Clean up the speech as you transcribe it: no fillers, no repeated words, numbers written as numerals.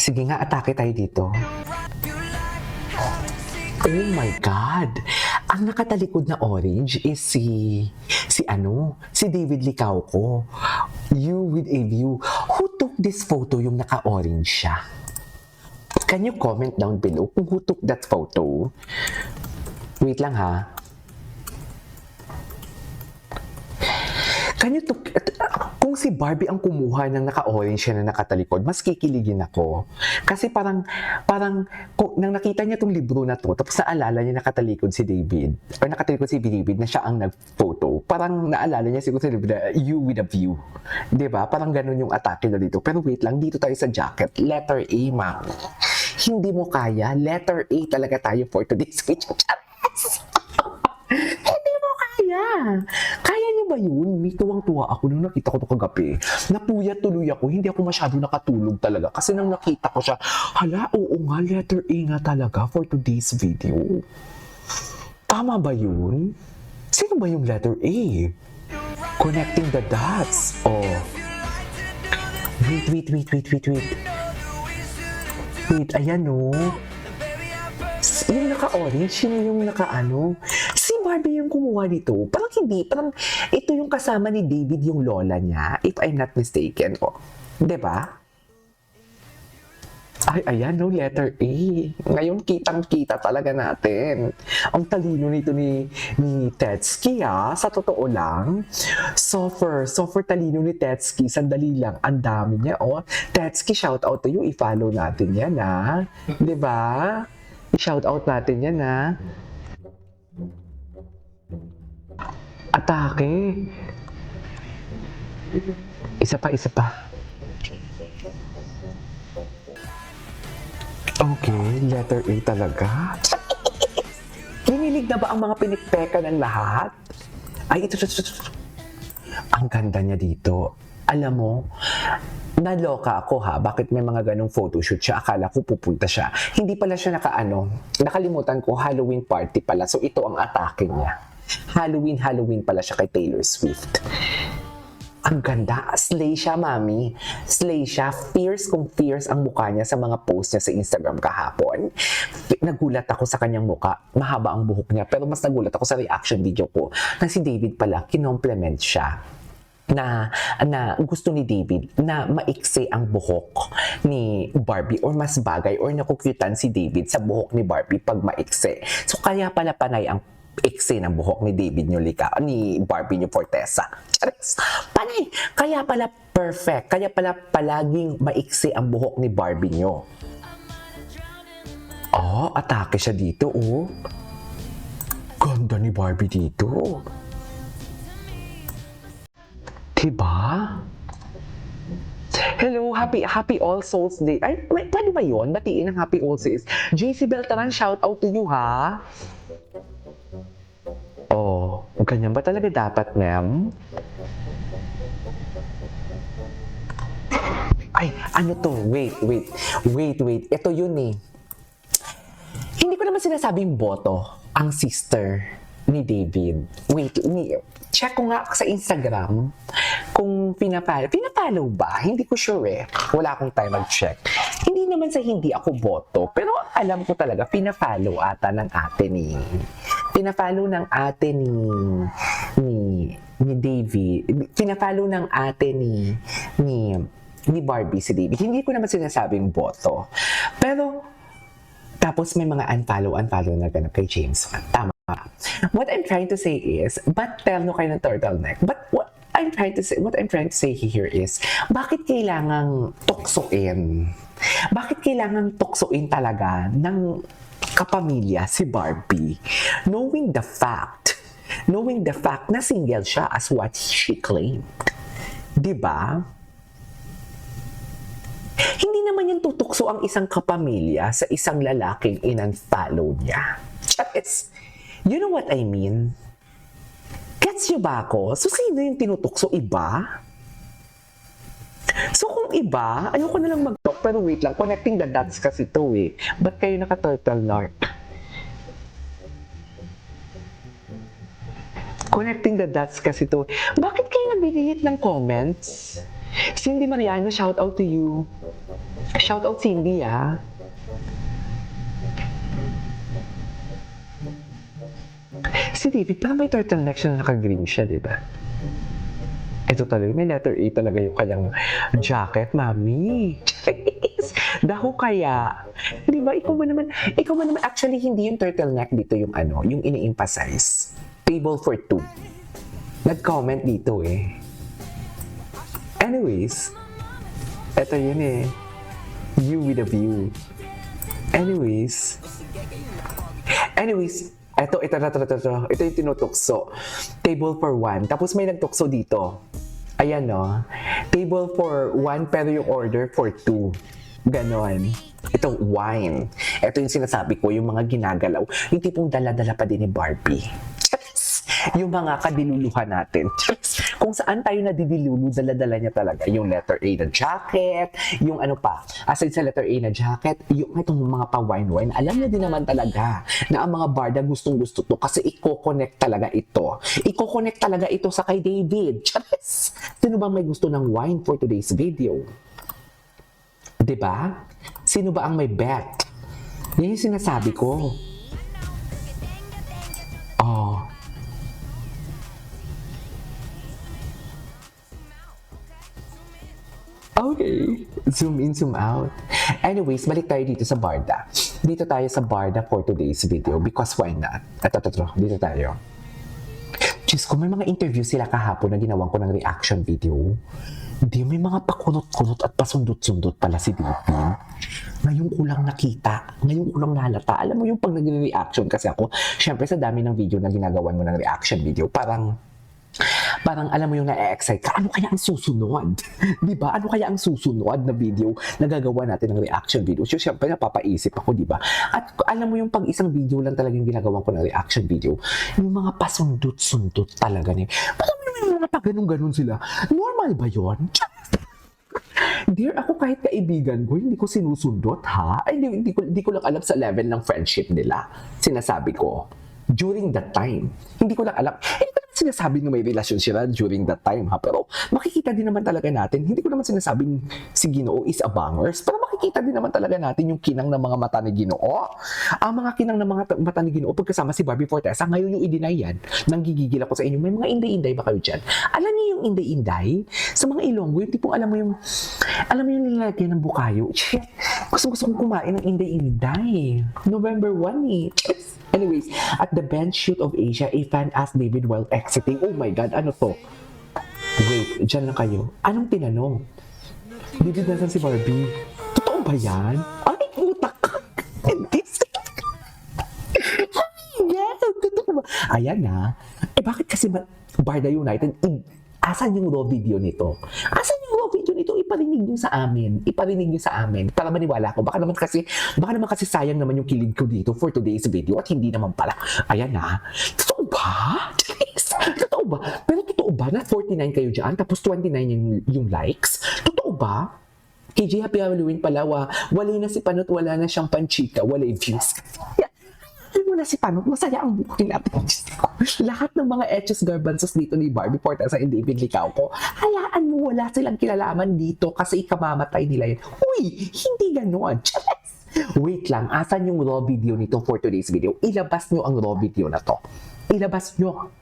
Sige nga, atake tayo dito. Oh my God! Ang nakatalikod na orange is si David Licauco. You with a view. Who took this photo yung naka-orange siya? Can you comment down below kung who took that photo? Wait lang ha. Kung si Barbie ang kumuha ng naka-orange siya na nakatalikod, mas kikiligin ako. Kasi parang nang nakita niya tong libro na to, tapos naalala niya nakatalikod si David, or nakatalikod si David na siya ang nag-photo, parang naalala niya siguro sa libro na You with a View. Diba? Parang ganun yung atake na dito. Pero wait lang, dito tayo sa jacket. Letter A, mami. Hindi mo kaya. Letter A talaga tayo for today's video. Hindi mo kaya. Kaya niyo ba yun? May tuwang-tuwa ako nung nakita ko ito kagabi. Napuyat tuloy ako. Hindi ako masyado nakatulog talaga. Kasi nang nakita ko siya, hala, oo nga, letter A nga talaga for today's video. Tama ba yun? Sino ba yung letter A? Connecting the dots. Oh. Wait. Wait, ayan o. Yung naka-orange, sino yung naka-ano? Si Barbie yung kumuha nito. Parang ito yung kasama ni David yung lola niya, if I'm not mistaken. O, diba? Ay, ayan no, letter A. Ngayon, kitang-kita talaga natin. Ang talino nito ni Tetsuki, ha? Sa totoo lang. Sofer talino ni Tetsuki. Sandali lang, ang dami niya, oh. Tetsuki, shout out to you. I-follow natin yan, ha? Diba? I-shout out natin yan, ha? Atake. Isa pa. Okay, letter A talaga. Kinilig na ba ang mga pinikpeka ng lahat? Ay, ito. Ang ganda niya dito. Alam mo, naloka ako ha. Bakit may mga ganong photoshoot siya? Akala ko pupunta siya. Hindi pala siya nakalimutan ko, Halloween party pala. So ito ang atake niya. Halloween pala siya kay Taylor Swift. Ang ganda. Slay siya, mami. Slay siya. Fierce kung fierce ang mukha niya sa mga post niya sa Instagram kahapon. Nagulat ako sa kanyang mukha. Mahaba ang buhok niya. Pero mas nagulat ako sa reaction video ko na si David pala, kinomplement siya. Na gusto ni David na maiksi ang buhok ni Barbie or mas bagay or nakukyutan si David sa buhok ni Barbie pag maiksi. So kaya pala panay ang iksi ng buhok ni David ni Barbie nyo Fortesa. Charis! Panay! Kaya pala perfect. Kaya pala palaging maiksi ang buhok ni Barbie nyo. Oh, atake siya dito, oh. Ganda ni Barbie dito. Diba? Hello, happy All Souls Day. Ay, pwede ba yun? Batiin ng Happy All Souls. JC Beltran, shout out to you, ha? Oh, ganyan ba talaga dapat, ma'am? Ay, ano to? Wait. Ito yun eh. Hindi ko naman sinasabing boto ang sister ni David. Check ko nga sa Instagram kung pinapollow ba? Hindi ko sure eh. Wala akong time mag-check. Hindi naman sa hindi ako boto, pero alam ko talaga, pinafollow ata ng ate ni David. Pinafollow ng ate ni Barbie si David. Hindi ko naman sinasabing boto. Pero, tapos may mga unfollow na ganap kay James. Tama. What I'm trying to say is, ba't terno kayo ng turtleneck? But what I'm trying to say here is, bakit kailangang tuksoin? Bakit kailangang tuksoin talaga ng kapamilya si Barbie? Knowing the fact na single siya as what she claimed. Diba? Hindi naman yung tutukso ang isang kapamilya sa isang lalaking in-unfollow niya. Charis! You know what I mean? Gets you ba ako? So, sino yung tinutukso? Iba? So, kung iba, ayoko na lang mag-talk, pero wait lang, connecting the dots kasi to eh. Ba't kayo naka-turtleneck? Connecting the dots kasi to. Bakit kayo nabibigit ng comments? Cindy Mariano, shout out to you. Shout out Cindy, ah. Si David, parang may turtleneck siya na naka-green siya, di ba? Ito talaga, may letter A talaga yung kanyang jacket, mami. Daho kaya. Di ba? Ikaw ba naman, actually, hindi yung turtleneck dito yung ano, yung ini-emphasize. Table for two. Nag-comment dito eh. Anyways, eto yun eh. You with a view. Anyways, ito yung tinutokso. Table for one. Tapos may nagtukso dito. Ayan no. Table for one pero yung order for two. Ganon. Ito wine. Ito yung sinasabi ko, yung mga ginagalaw. Yung tipong dala-dala pa din ni Barbie. Yung mga kadiluluhan natin. Kung saan tayo nadidilulu, dala-dala niya talaga. Yung letter A na jacket, yung ano pa, aside sa letter A na jacket, yung itong mga pa-wine-wine, alam niya din naman talaga na ang mga barda gustong-gusto to kasi i-connect talaga ito. I-connect talaga ito sa kay David. Charis! Sino bang may gusto ng wine for today's video? Diba? Sino ba ang may bet? Yan yung sinasabi ko. Oh. Okay. Zoom in, zoom out. Anyways, balik tayo dito sa Barda. Dito tayo sa Barda for today's video because why not? Ito. Dito tayo. Diyos ko, may mga interview sila kahapon na ginawan ko ng reaction video. Hindi, may mga pakunot-kunot at pasundot-sundot pala si David. Ngayon ko lang nakita. Ngayon ko lang nalata. Alam mo yung pag nag-reaction kasi ako, syempre sa dami ng video na ginagawan mo ng reaction video, parang alam mo yung na-excite ka, ano kaya ang susunod? Di ba? Ano kaya ang susunod na video na gagawa natin ng reaction video? So, syempre, napapaisip ako, di ba? At alam mo yung pag isang video lang talaga yung ginagawa ko ng reaction video, yung mga pasundot-sundot talaga niya. Parang yung mga pag-ganun-ganun sila. Normal ba yun? Dear, ako kahit kaibigan ko, hindi ko sinusundot, ha? Ay, hindi ko lang alam sa level ng friendship nila. Sinasabi ko. During that time. Hindi ko lang alam. Hindi ko naman sinasabi na may relasyon sila during that time, ha? Pero makikita din naman talaga natin. Hindi ko naman sinasabing si Ginoo is a bangers. Pero makikita din naman talaga natin yung kinang ng mga mata ni Ginoo. Ang mga kinang ng mga mata ni Ginoo pagkasama si Barbie Fortesa, ngayon yung i-deny yan. Nanggigigil ako sa inyo. May mga inday-inday ba kayo dyan? Alam niyo yung inday-inday? Sa mga Ilonggo, yung tipong alam mo yung nilalagyan ng bukayo. Gusto kong kumain ng inday-inday. November 1 eh. Anyways, at the bench shoot of Asia, a fan asked David while exiting, oh my God, ano to? Wait, dyan lang kayo. Anong tinanong? David, nasan si Barbie? Totoo ba yan? Ay, utak ka! Yes, totoo ba? Ayan na. Eh, bakit kasi Barda United, asan yung raw video nito? Asan yung raw video nito? Iparinig niyo sa amin. Para maniwala ko. Baka naman kasi sayang naman yung kilig ko dito for today's video at hindi naman pala. Ayan na. Totoo ba? Totoo ba? Pero totoo ba na 49 kayo dyan tapos 29 yung likes? Totoo ba? KJ, happy Halloween pala. Wala na si Panot, wala na siyang panchika, wala yung views. Wala si Panot, masaya ang buhay natin. Lahat ng mga etches garbanzos dito ni Barbie Fortesa and David Licauco, hayaan mo, wala silang kilalaman dito kasi ikamamatay nila yun. Uy, hindi ganon. Wait lang, asan yung raw video nito for today's video? Ilabas nyo ang raw video na to. Ilabas nyo.